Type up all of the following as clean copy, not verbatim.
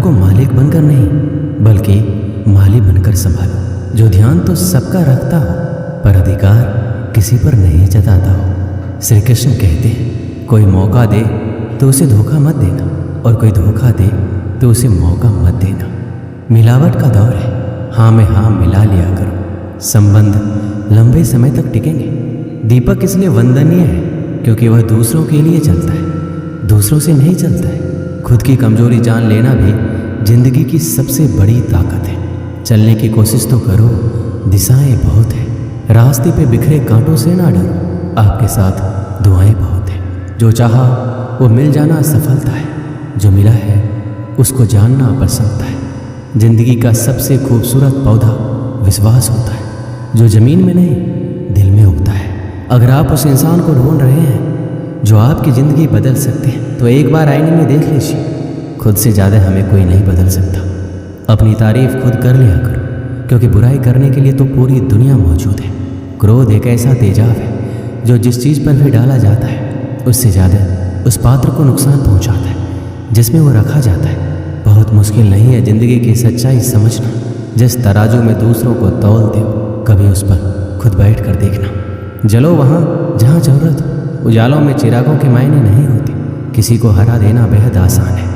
को मालिक बनकर नहीं बल्कि माली बनकर संभालो, जो ध्यान तो सबका रखता हो पर अधिकार किसी पर नहीं जताता हो। श्री कृष्ण कहते हैं, कोई मौका दे तो उसे धोखा मत देना और कोई धोखा दे तो उसे मौका मत देना। मिलावट का दौर है, हाँ में हाँ मिला लिया करो, संबंध लंबे समय तक टिकेंगे। दीपक इसलिए वंदनीय है क्योंकि वह दूसरों के लिए चलता है, दूसरों से नहीं चलता है। खुद की कमजोरी जान लेना भी जिंदगी की सबसे बड़ी ताकत है। चलने की कोशिश तो करो, दिशाएं बहुत है, रास्ते पे बिखरे कांटों से ना डरो, आपके साथ दुआएं बहुत है। जो चाहा वो मिल जाना सफलता है, जो मिला है उसको जानना प्रसन्नता है। जिंदगी का सबसे खूबसूरत पौधा विश्वास होता है, जो जमीन में नहीं दिल में उगता है। अगर आप उस इंसान को ढूंढ रहे हैं जो आपकी ज़िंदगी बदल सकते हैं तो एक बार आईने में देख लीजिए। खुद से ज़्यादा हमें कोई नहीं बदल सकता। अपनी तारीफ खुद कर लिया करो, क्योंकि बुराई करने के लिए तो पूरी दुनिया मौजूद है। क्रोध एक ऐसा तेजाब है जो जिस चीज़ पर भी डाला जाता है उससे ज़्यादा उस पात्र को नुकसान पहुंचाता है जिसमें वो रखा जाता है। बहुत मुश्किल नहीं है ज़िंदगी की सच्चाई समझना। जिस तराजू में दूसरों को तौलते हो कभी उस पर खुद बैठ कर देखना। जलो वहाँ जहाँ ज़रूरत हो। उजालों में चिरागों के मायने नहीं होते। किसी को हरा देना बेहद आसान है,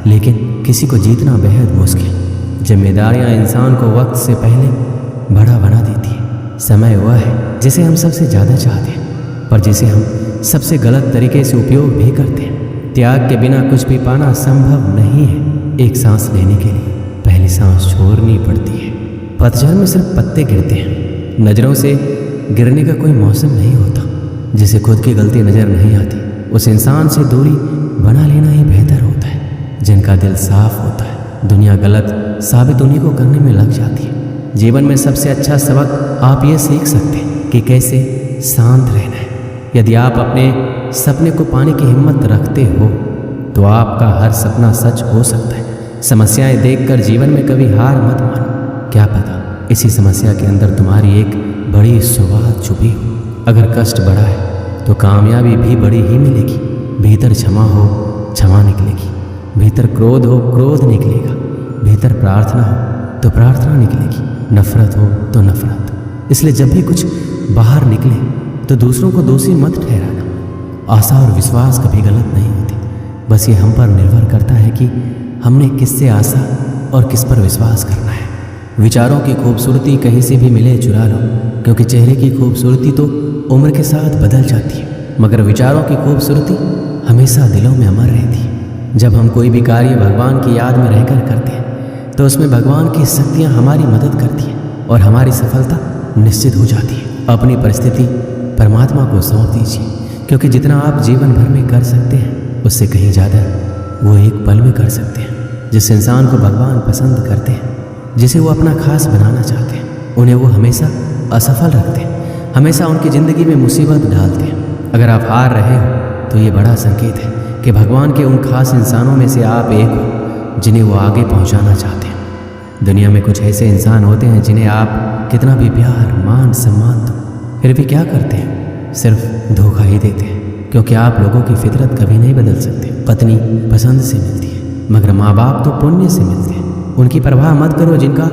लेकिन किसी को जीतना बेहद मुश्किल। जिम्मेदारियां इंसान को वक्त से पहले बड़ा बना देती है। समय वह है जिसे हम सबसे ज़्यादा चाहते हैं, पर जिसे हम सबसे गलत तरीके से उपयोग भी करते हैं। त्याग के बिना कुछ भी पाना संभव नहीं है। एक सांस लेने के लिए पहली सांस छोड़नी पड़ती है। पतझड़ में सिर्फ पत्ते गिरते हैं, नज़रों से गिरने का कोई मौसम नहीं होता। जिसे खुद की गलती नज़र नहीं आती उस इंसान से दूरी बना लेना ही बेहतर होता है। जिनका दिल साफ होता है दुनिया गलत साबित उन्हीं को करने में लग जाती है। जीवन में सबसे अच्छा सबक आप ये सीख सकते हैं कि कैसे शांत रहना है। यदि आप अपने सपने को पाने की हिम्मत रखते हो तो आपका हर सपना सच हो सकता है। समस्याएं देखकर जीवन में कभी हार मत मानो। क्या पता इसी समस्या के अंदर तुम्हारी एक बड़ी सुबह छुपी हो। अगर कष्ट बड़ा है तो कामयाबी भी बड़ी ही मिलेगी। भीतर क्षमा हो क्षमा निकलेगी, भीतर क्रोध हो क्रोध निकलेगा, भीतर प्रार्थना हो तो प्रार्थना निकलेगी, नफरत हो तो नफरत। इसलिए जब भी कुछ बाहर निकले तो दूसरों को दोषी मत ठहराना। आशा और विश्वास कभी गलत नहीं होती, बस ये हम पर निर्भर करता है कि हमने किससे आशा और किस पर विश्वास करना है। विचारों की खूबसूरती कहीं से भी मिले चुरा लो, क्योंकि चेहरे की खूबसूरती तो उम्र के साथ बदल जाती है, मगर विचारों की खूबसूरती हमेशा दिलों में अमर रहती है। जब हम कोई भी कार्य भगवान की याद में रहकर करते हैं तो उसमें भगवान की शक्तियाँ हमारी मदद करती हैं और हमारी सफलता निश्चित हो जाती है। अपनी परिस्थिति परमात्मा को सौंप दीजिए, क्योंकि जितना आप जीवन भर में कर सकते हैं उससे कहीं ज़्यादा वो एक पल में कर सकते हैं। जिस इंसान को भगवान पसंद करते हैं, जिसे वो अपना खास बनाना चाहते हैं, उन्हें वो हमेशा असफल रखते हैं, हमेशा उनकी ज़िंदगी में मुसीबत डालते हैं। अगर आप हार रहे हो तो ये बड़ा संकेत है कि भगवान के उन खास इंसानों में से आप एक हो जिन्हें वो आगे पहुंचाना चाहते हैं। दुनिया में कुछ ऐसे इंसान होते हैं जिन्हें आप कितना भी प्यार मान सम्मान दो फिर भी क्या करते हैं, सिर्फ धोखा ही देते हैं, क्योंकि आप लोगों की फितरत कभी नहीं बदल सकते। पत्नी पसंद से मिलती है मगर माँ बाप तो पुण्य से मिलते हैं। उनकी परवाह मत करो जिनका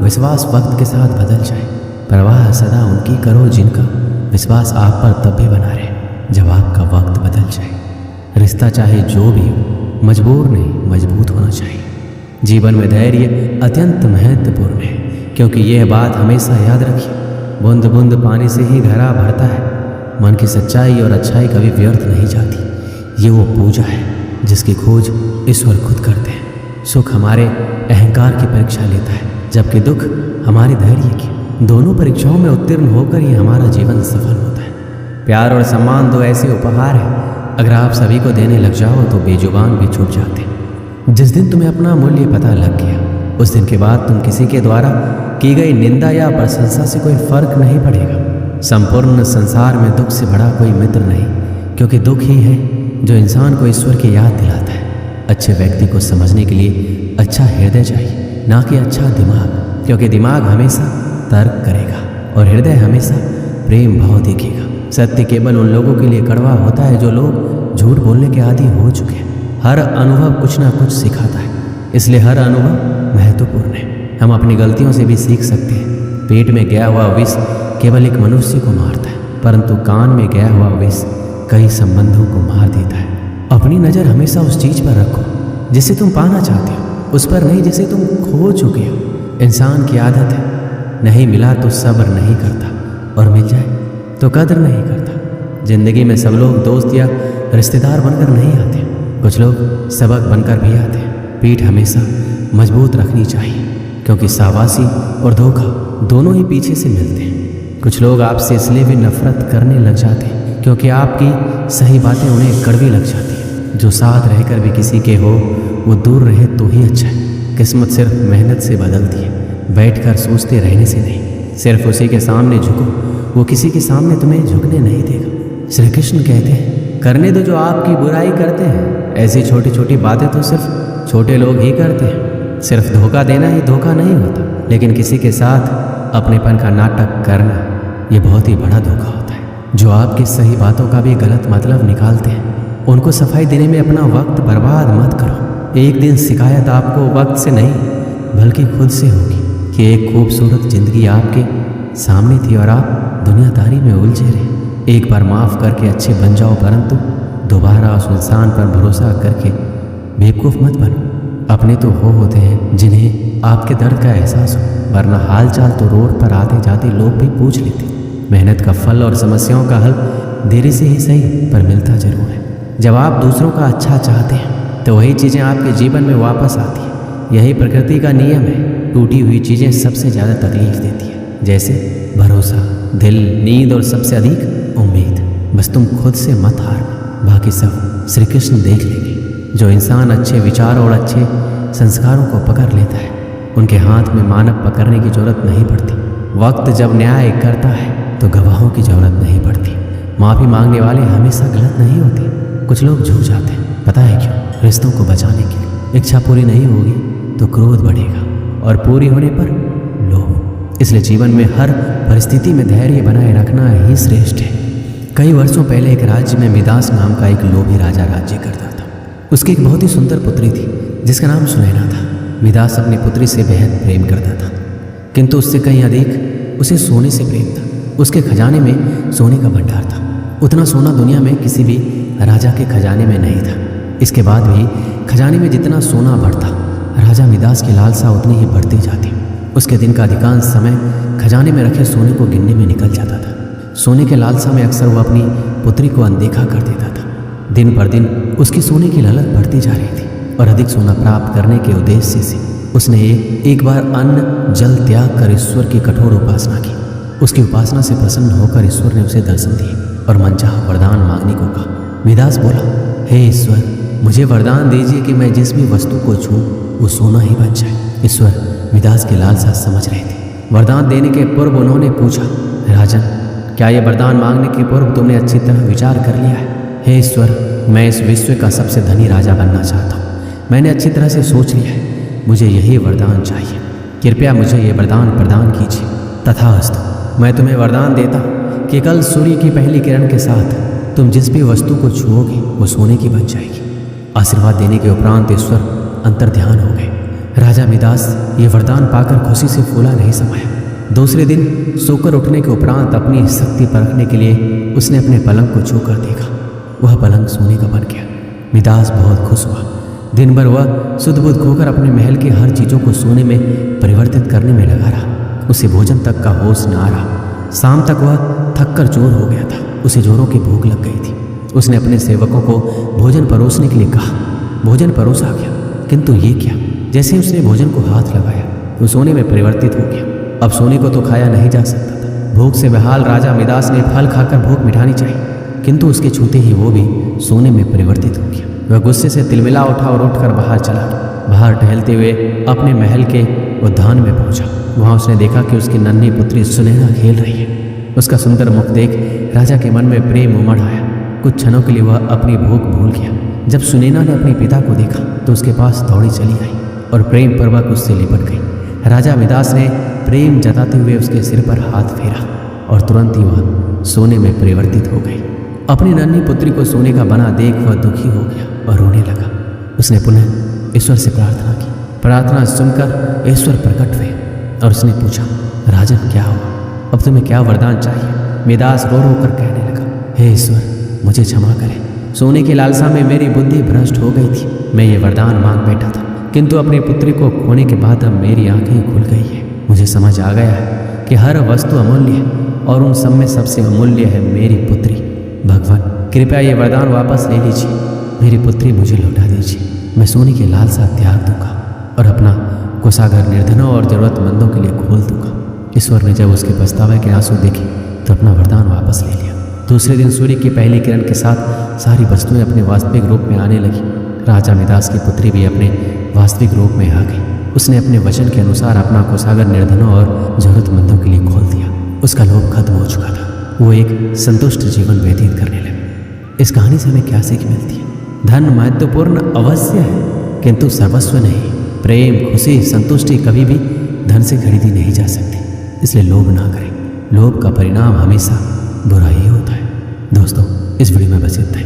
विश्वास वक्त के साथ बदल जाए, परवाह सदा उनकी करो जिनका विश्वास आप पर तब भी बना रहे जब आपका वक्त बदल जाए। रिश्ता चाहे जो भी हो मजबूर नहीं मजबूत होना चाहिए। जीवन में धैर्य अत्यंत महत्वपूर्ण है, क्योंकि यह बात हमेशा याद रखिए, बूंद बूंद पानी से ही घड़ा भरता है। मन की सच्चाई और अच्छाई कभी व्यर्थ नहीं जाती। ये वो पूजा है जिसकी खोज ईश्वर खुद करते हैं। सुख हमारे अहंकार की परीक्षा लेता है, जबकि दुख हमारे धैर्य की। दोनों परीक्षाओं में उत्तीर्ण होकर ही हमारा जीवन सफल होता है। प्यार और सम्मान दो ऐसे उपहार हैं, अगर आप सभी को देने लग जाओ तो बेजुबान भी छूट जाते हैं। जिस दिन तुम्हें अपना मूल्य पता लग गया उस दिन के बाद तुम किसी के द्वारा की गई निंदा या प्रशंसा से कोई फर्क नहीं पड़ेगा। संपूर्ण संसार में दुख से बड़ा कोई मित्र नहीं, क्योंकि दुख ही है जो इंसान को ईश्वर की याद दिलाता है। अच्छे व्यक्ति को समझने के लिए अच्छा हृदय चाहिए, ना कि अच्छा दिमाग, क्योंकि दिमाग हमेशा तर्क करेगा और हृदय हमेशा प्रेम भाव देखेगा। सत्य केवल उन लोगों के लिए कड़वा होता है जो लोग झूठ बोलने के आदी हो चुके हैं। हर अनुभव कुछ ना कुछ सिखाता है, इसलिए हर अनुभव महत्वपूर्ण है। हम अपनी गलतियों से भी सीख सकते हैं। पेट में गया हुआ विष केवल एक मनुष्य को मारता है, परंतु कान में गया हुआ विष कई संबंधों को मार देता है। अपनी नज़र हमेशा उस चीज़ पर रखो जिसे तुम पाना चाहते हो, उस पर नहीं जिसे तुम खो चुके हो। इंसान की आदत है, नहीं मिला तो सब्र नहीं करता, और मिल जाए तो कदर नहीं करता। जिंदगी में सब लोग दोस्त या रिश्तेदार बनकर नहीं आते, कुछ लोग सबक बनकर भी आते हैं। पीठ हमेशा मजबूत रखनी चाहिए, क्योंकि शाबाशी और धोखा दोनों ही पीछे से मिलते हैं। कुछ लोग आपसे इसलिए भी नफरत करने लग जाते हैं क्योंकि आपकी सही बातें उन्हें कड़वी लग जाती हैं। जो साथ रहकर भी किसी के हो, वो दूर रहे तो ही अच्छा है। किस्मत सिर्फ मेहनत से बदलती है, बैठकर सोचते रहने से नहीं। सिर्फ उसी के सामने झुको, वो किसी के सामने तुम्हें झुकने नहीं देगा। श्री कृष्ण कहते हैं, करने दो जो आपकी बुराई करते हैं। ऐसी छोटी छोटी बातें तो सिर्फ छोटे लोग ही करते हैं। सिर्फ धोखा देना ही धोखा नहीं होता, लेकिन किसी के साथ अपनेपन का नाटक करना, ये बहुत ही बड़ा धोखा होता है। जो आपकी सही बातों का भी गलत मतलब निकालते हैं, उनको सफाई देने में अपना वक्त बर्बाद मत करो। एक दिन शिकायत आपको वक्त से नहीं बल्कि खुद से होगी कि एक खूबसूरत जिंदगी आपके सामने थी और आप दुनियादारी में उलझे रहे। एक बार माफ़ करके अच्छे बन जाओ, परंतु दोबारा उस इंसान पर भरोसा करके बेवकूफ़ मत बनो। अपने तो वो होते हैं जिन्हें आपके दर्द का एहसास हो, वरना हाल चाल तो रोड पर आते जाते लोग भी पूछ लेते। मेहनत का फल और समस्याओं का हल देरी से ही सही पर मिलता जरूर है। जब आप दूसरों का अच्छा चाहते हैं तो वही चीज़ें आपके जीवन में वापस आती हैं। यही प्रकृति का नियम है। टूटी हुई चीज़ें सबसे ज़्यादा तकलीफ देती है, जैसे भरोसा, दिल, नींद और सबसे अधिक उम्मीद। बस तुम खुद से मत हारना, बाकी सब श्री कृष्ण देख लेंगे। जो इंसान अच्छे विचारों और अच्छे संस्कारों को पकड़ लेता है, उनके हाथ में मानव पकड़ने की जरूरत नहीं पड़ती। वक्त जब न्याय करता है तो गवाहों की जरूरत नहीं पड़ती। माफ़ी मांगने वाले हमेशा गलत नहीं होते। कुछ लोग झुक जाते हैं, पता है क्यों? रिश्तों को बचाने के लिए। इच्छा पूरी नहीं होगी तो क्रोध बढ़ेगा, और पूरी होने पर लोभ। इसलिए जीवन में हर परिस्थिति में धैर्य बनाए रखना ही श्रेष्ठ है। कई वर्षों पहले एक राज्य में मिदास नाम का एक लोभी राजा राज्य करता था। उसकी एक बहुत ही सुंदर पुत्री थी जिसका नाम सुनैना था। मिदास अपनी पुत्री से बेहद प्रेम करता था, किंतु उससे कहीं अधिक उसे सोने से प्रेम था। उसके खजाने में सोने का भंडार था। उतना सोना दुनिया में किसी भी राजा के खजाने में नहीं था। इसके बाद भी खजाने में जितना सोना बढ़ता, राजा मिदास की लालसा उतनी ही बढ़ती जाती। उसके दिन का अधिकांश समय खजाने में रखे सोने को गिनने में निकल जाता था। सोने के लालसा में अक्सर वह अपनी पुत्री को अनदेखा कर देता था। दिन पर दिन उसकी सोने की ललक बढ़ती जा रही थी, और अधिक सोना प्राप्त करने के उद्देश्य से उसने एक बार अन्न जल त्याग कर ईश्वर की कठोर उपासना की। उसकी उपासना से प्रसन्न होकर ईश्वर ने उसे दर्शन दिए और मनचाहा वरदान मांगने को कहा। मिदास बोला, हे ईश्वर, मुझे वरदान दीजिए कि मैं जिस भी वस्तु को छूं वो सोना ही बन जाए। ईश्वर मिदास की लालसा समझ रहे थे। वरदान देने के पूर्व उन्होंने पूछा, राजन, क्या ये वरदान मांगने के पूर्व तुमने अच्छी तरह विचार कर लिया है? हे ईश्वर, मैं इस विश्व का सबसे धनी राजा बनना चाहता हूँ। मैंने अच्छी तरह से सोच लिया है, मुझे यही वरदान चाहिए। कृपया मुझे ये वरदान प्रदान कीजिए। तथास्तु, मैं तुम्हें वरदान देता हूँ कि कल सूर्य की पहली किरण के साथ तुम जिस भी वस्तु को छुओगे वो सोने की बन जाएगी। आशीर्वाद देने के उपरांत ईश्वर अंतर्ध्यान हो गए। राजा मिदास ये वरदान पाकर खुशी से फूला नहीं समाया। दूसरे दिन सोकर उठने के उपरांत अपनी शक्ति परखने के लिए उसने अपने पलंग को छूकर देखा। वह पलंग सोने का बन गया। मिदास बहुत खुश हुआ। दिन भर वह सुध बुध खोकर अपने महल की हर चीज़ों को सोने में परिवर्तित करने में लगा रहा। उसे भोजन तक का होश न आ रहा। शाम तक वह थक कर चूर हो गया था। उसे जोरों की भूख लग गई थी। उसने अपने सेवकों को भोजन परोसने के लिए कहा। भोजन परोसा गया, किंतु ये क्या, जैसे ही उसने भोजन को हाथ लगाया वो सोने में परिवर्तित हो गया। अब सोने को तो खाया नहीं जा सकता था। भूख से बेहाल राजा मिदास ने फल खाकर भूख मिटानी चाहिए, किंतु उसके छूते ही वो भी सोने में परिवर्तित हो गया। वह गुस्से से तिलमिला उठा और उठकर बाहर चला गया। बाहर टहलते हुए अपने महल के उद्यान में पहुंचा। वहां उसने देखा कि उसकी नन्ही पुत्री सुनैना खेल रही है। उसका सुंदर मुख देख राजा के मन में प्रेम उमड़ आया। कुछ क्षणों के लिए वह अपनी भूख भूल गया। जब सुनैना ने अपने पिता को देखा तो उसके पास दौड़ी चली आई और प्रेम पूर्वक उससे लिपट गई। राजा मिदास ने प्रेम जताते हुए उसके सिर पर हाथ फेरा और तुरंत ही वह सोने में परिवर्तित हो गई। अपनी नन्ही पुत्री को सोने का बना देख वह दुखी हो गया और रोने लगा। उसने पुनः ईश्वर से प्रार्थना की, प्रार्थना सुनकर ईश्वर प्रकट हुए और उसने पूछा, राजन क्या हुआ, अब तुम्हें क्या वरदान चाहिए? मिदास रो रो कर कहने लगा, हे ईश्वर मुझे क्षमा करें, सोने की लालसा में मेरी बुद्धि भ्रष्ट हो गई थी। मैं ये वरदान मांग बैठा था, किंतु अपनी पुत्री को खोने के बाद अब मेरी आंखें खुल गई है। मुझे समझ आ गया है कि हर वस्तु अमूल्य है और उन सब में सबसे अमूल्य है मेरी पुत्री। भगवान कृपया ये वरदान वापस ले लीजिए, मेरी पुत्री मुझे लौटा दीजिए। मैं सोने की लालसा त्याग दूंगा और अपना कोषागार निर्धनों और जरूरतमंदों के लिए खोल दूंगा। ईश्वर ने जब उसके पछतावे के आंसू देखे तो अपना वरदान वापस ले लिया। दूसरे दिन सूर्य की पहली किरण के साथ सारी वस्तुएं अपने वास्तविक रूप में आने लगी। राजा मिदास की पुत्री भी अपने वास्तविक रूप में आ गई। उसने अपने वचन के अनुसार अपना कोषागार निर्धनों और जरूरतमंदों के लिए खोल दिया। उसका लोभ खत्म हो चुका था, वो एक संतुष्ट जीवन व्यतीत करने लगा। इस कहानी से हमें क्या सीख मिलती है? धन महत्वपूर्ण अवश्य है, किंतु सर्वस्व नहीं। प्रेम, खुशी, संतुष्टि कभी भी धन से खरीदी नहीं जा सकती, इसलिए लोभ ना करें। लोभ का परिणाम हमेशा बुरा ही होता है। दोस्तों इस वीडियो में बस इतना ही।